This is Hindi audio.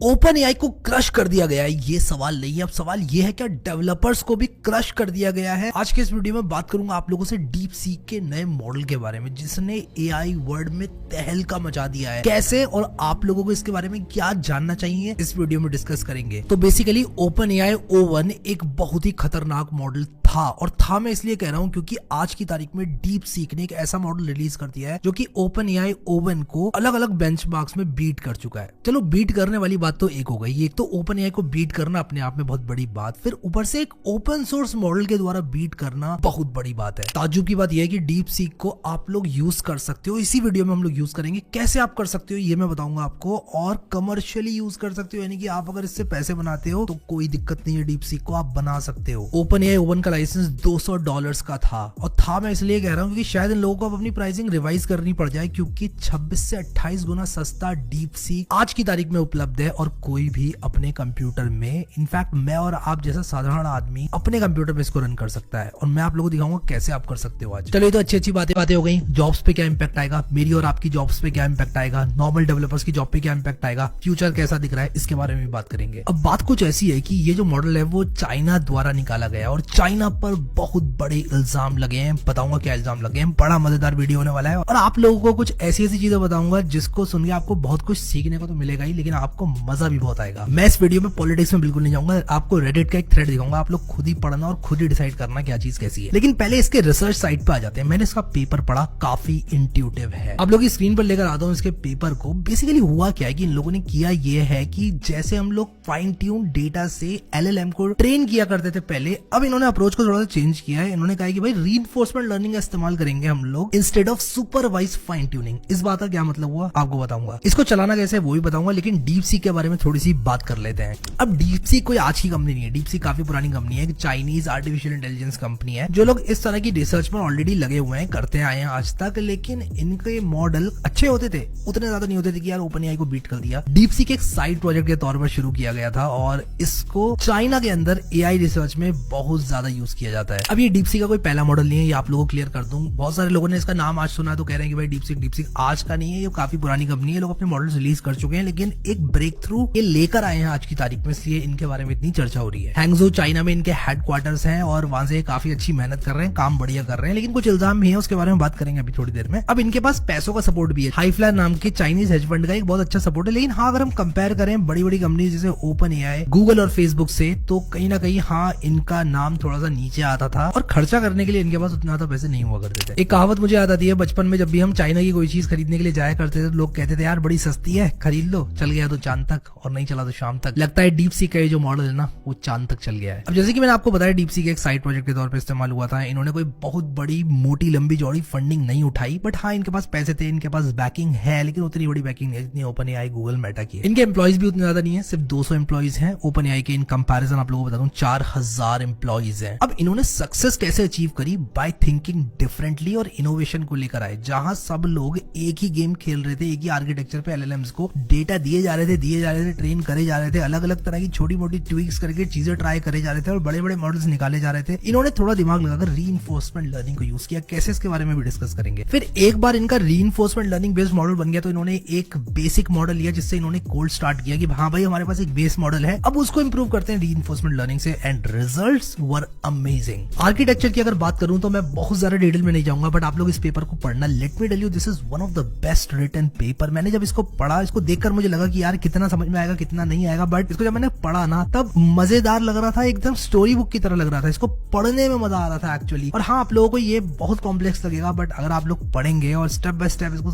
ओपन एआई को क्रश कर दिया गया है, ये सवाल नहीं है। अब सवाल ये है क्या डेवलपर्स को भी क्रश कर दिया गया है। आज के इस वीडियो में बात करूंगा आप लोगों से डीप सीक के नए मॉडल के बारे में जिसने एआई वर्ल्ड में तहलका मचा दिया है। कैसे और आप लोगों को इसके बारे में क्या जानना चाहिए इस वीडियो में डिस्कस करेंगे। तो बेसिकली ओपन एआई O1 एक बहुत ही खतरनाक मॉडल था, और था मैं इसलिए कह रहा हूं क्योंकि आज की तारीख में डीप सीक ने एक ऐसा मॉडल रिलीज कर दिया है जो कि ओपन एआई O1 को अलग अलग बेंचमार्क्स में बीट कर चुका है। चलो बीट करने वाली बात तो एक हो गई, एक तो ओपन एआई को बीट करना अपने आप में बहुत बड़ी बात, फिर ऊपर से एक ओपन सोर्स मॉडल के द्वारा बीट करना बहुत बड़ी बात है। ताज्जुब की बात यह है कि डीप सीक को आप लोग यूज कर सकते हो। इसी वीडियो में हम लोग यूज करेंगे। कैसे आप कर सकते हो ये मैं बताऊंगा आपको, और कमर्शियली यूज कर सकते हो, यानी कि आप अगर इससे पैसे बनाते हो तो कोई दिक्कत नहीं है, डीप सीक को आप बना सकते हो। ओपन एआई O1 का लाइसेंस $200 का था, और था मैं इसलिए कह रहा हूँ क्योंकि शायद इन लोगों को अब अपनी प्राइसिंग रिवाइज करनी पड़ जाए, क्योंकि 26 से 28 गुना सस्ता डीप सीक आज की तारीख में उपलब्ध है और कोई भी अपने कंप्यूटर में, इनफैक्ट मैं और आप जैसा साधारण आदमी अपने कंप्यूटर पे इसको रन कर सकता है। और मैं आप लोगों को दिखाऊंगा कैसे आप कर सकते हो आज। चलिए तो अच्छी बातें हो गई। जॉब्स पे क्या इंपैक्ट आएगा, मेरी और आपकी जॉब्स पे क्या इंपैक्ट आएगा, नॉर्मल डेवलपर्स की जॉब पे क्या इंपैक्ट आएगा, फ्यूचर कैसा दिख रहा है, इसके बारे में बात करेंगे। अब बात कुछ ऐसी है कि ये जो मॉडल है वो चाइना द्वारा निकाला गया और चाइना पर बहुत बड़े इल्जाम लगे हैं। बताऊंगा क्या इल्जाम लगे हैं, बड़ा मजेदार वीडियो होने वाला है, और आप लोगों को कुछ ऐसी चीजें बताऊंगा जिसको सुन के आपको बहुत कुछ सीखने को तो मिलेगा ही, लेकिन आपको मजा भी बहुत आएगा। मैं इस वीडियो में पॉलिटिक्स में बिल्कुल नहीं जाऊंगा, आपको रेडिट का एक थ्रेड दिखाऊंगा, आप लोग खुद ही पढ़ना और खुद ही डिसाइड करना क्या चीज कैसी है। लेकिन पहले इसके रिसर्च साइट पे आ जाते हैं। मैंने इसका पेपर पढ़ा, काफी इंट्यूटिव है। आप लोग की स्क्रीन पर लेकर आता हूँ इसके पेपर को। बेसिकली हुआ क्या है कि इन लोगों ने किया ये है कि जैसे हम लोग फाइन ट्यून डेटा से LLM को ट्रेन किया करते थे पहले, अब इन्होंने अप्रोच को थोड़ा सा चेंज किया है। इन्होंने कहा कि भाई रीइंफोर्समेंट लर्निंग का इस्तेमाल करेंगे हम लोग instead of supervise fine tuning. इस बात का क्या मतलब हुआ आपको बताऊंगा, इसको चलाना कैसे है वो भी बताऊंगा, लेकिन डीप सीक के बारे में थोड़ी सी बात कर लेते हैं। अब डीप सीक कोई आज की कंपनी नहीं है, डीप सीक काफी पुरानी कंपनी है, चाइनीज आर्टिफिशियल इंटेलिजेंस कंपनी है, जो लोग इस तरह की रिसर्च पर ऑलरेडी लगे हुए हैं, करते आए हैं आज तक। लेकिन इनके मॉडल अच्छे होते थे, उतने ज्यादा नहीं होते थे कि यार ओपन एआई को बीट कर दिया। डीप सीक एक साइड प्रोजेक्ट के तौर पर शुरू किया गया था, और इसको चाइना के अंदर एआई रिसर्च में बहुत ज्यादा यूज किया जाता है। अब ये डीप सीक का कोई पहला मॉडल नहीं है, ये आप लोगों को क्लियर कर दूं। बहुत सारे लोगों ने इसका नाम आज सुना तो कह रहे हैं कि भाई डीप सीक आज का नहीं है, ये काफी पुरानी कंपनी है, लोग अपने मॉडल्स रिलीज कर चुके हैं, लेकिन एक ब्रेक थ्रू ये लेकर आए हैं आज की तारीख में, इसलिए इनके बारे में इतनी चर्चा हो रही है। हैंगजो चाइना में इनके हेडक्वार्टर्स हैं, और वहां से काफी अच्छी मेहनत कर रहे हैं, काम बढ़िया कर रहे हैं, लेकिन कुछ इल्जाम भी है, उसके बारे में बात करेंगे अभी थोड़ी देर में। अब इनके पास पैसों का सपोर्ट भी है, हाईफ्लाई नाम के चाइनीज हेज फंड का एक बहुत अच्छा सपोर्ट है। लेकिन हाँ, अगर हम कंपेयर करें बड़ी बड़ी कंपनी जैसे ओपन एआई, गूगल और फेसबुक से, तो कहीं ना कहीं हाँ इनका नाम थोड़ा सा नीचे आता था, और खर्चा करने के लिए इनके पास उतना ज्यादा पैसे नहीं हुआ करते थे। एक कहावत मुझे याद आती है, बचपन में जब भी हम चाइना की कोई चीज खरीदने के लिए जाया करते थे तो लोग कहते थे यार बड़ी सस्ती है, खरीद लो, चल गया तो चांद तक और नहीं चला तो शाम तक। लगता है डीप सीक का ये जो मॉडल है ना वो चांद तक चल गया है। अब जैसे कि मैंने आपको बताया डीप सीक एक साइड प्रोजेक्ट के तौर पर इस्तेमाल हुआ था। इन्होंने कोई बहुत बड़ी मोटी लंबी चौड़ी फंडिंग नहीं उठाई, बट हाँ इनके पास पैसे थे, इनके पास बैकिंग है, लेकिन उतनी बड़ी बैकिंग नहीं जितनी ओपन एआई गूगल मेटा की है। इनके एम्प्लॉइज भी उतने ज्यादा नहीं है, सिर्फ 200 एम्प्लॉइज हैं। ओपन एआई के इन कंपैरिजन आप लोगों को बता दूं 4000 एम्प्लॉइज हैं। अब इन्होंने सक्सेस कैसे अचीव करी, बाय थिंकिंग डिफरेंटली और इनोवेशन को लेकर आए। जहां सब लोग एक ही गेम खेल रहे थे, एक ही आर्किटेक्चर पे LLMs को डेटा दिए जा रहे थे, ट्रेन करे जा रहे थे, अलग अलग तरह की छोटी मोटी ट्विक्स करके चीजें ट्राई करे जा रहे थे और बड़े बड़े मॉडल्स निकाले जा रहे थे। इन्होंने थोड़ा दिमाग लगाकर रीइंफोर्समेंट लर्निंग को यूज किया। कैसे, इसके बारे में भी डिस्कस करेंगे। फिर एक बार इनका रीइंफोर्समेंट लर्निंग बेस्ड मॉडल बन गया तो इन्होंने एक बेसिक मॉडल लिया, जिससे इन्होंने कोल्ड स्टार्ट किया कि हाँ भाई हमारे पास एक बेस मॉडल है, अब उसको इंप्रूव करते हैं रीइंफोर्समेंट लर्निंग से, and results were amazing. Architecture की अगर बात करूं तो मैं बहुत ज्यादा डिटेल में नहीं जाऊंगा, बट आप लोग इस पेपर को पढ़ना। Let me tell you, this is one of the best written paper. मैंने जब इसको पढ़ा, इसको देखकर मुझे लगा कि यार कितना समझ में आएगा कितना नहीं आएगा, बट इसको जब मैंने पढ़ा ना तब मजेदार लग रहा था, एकदम स्टोरी बुक की तरह लग रहा था। इसको पढ़ने में मजा आ रहा था एक्चुअली। और हाँ, आप लोगों को ये बहुत कॉम्प्लेक्स लगेगा, बट अगर आप लोग पढ़ेंगे और स्टेप बाय स्टेप इसको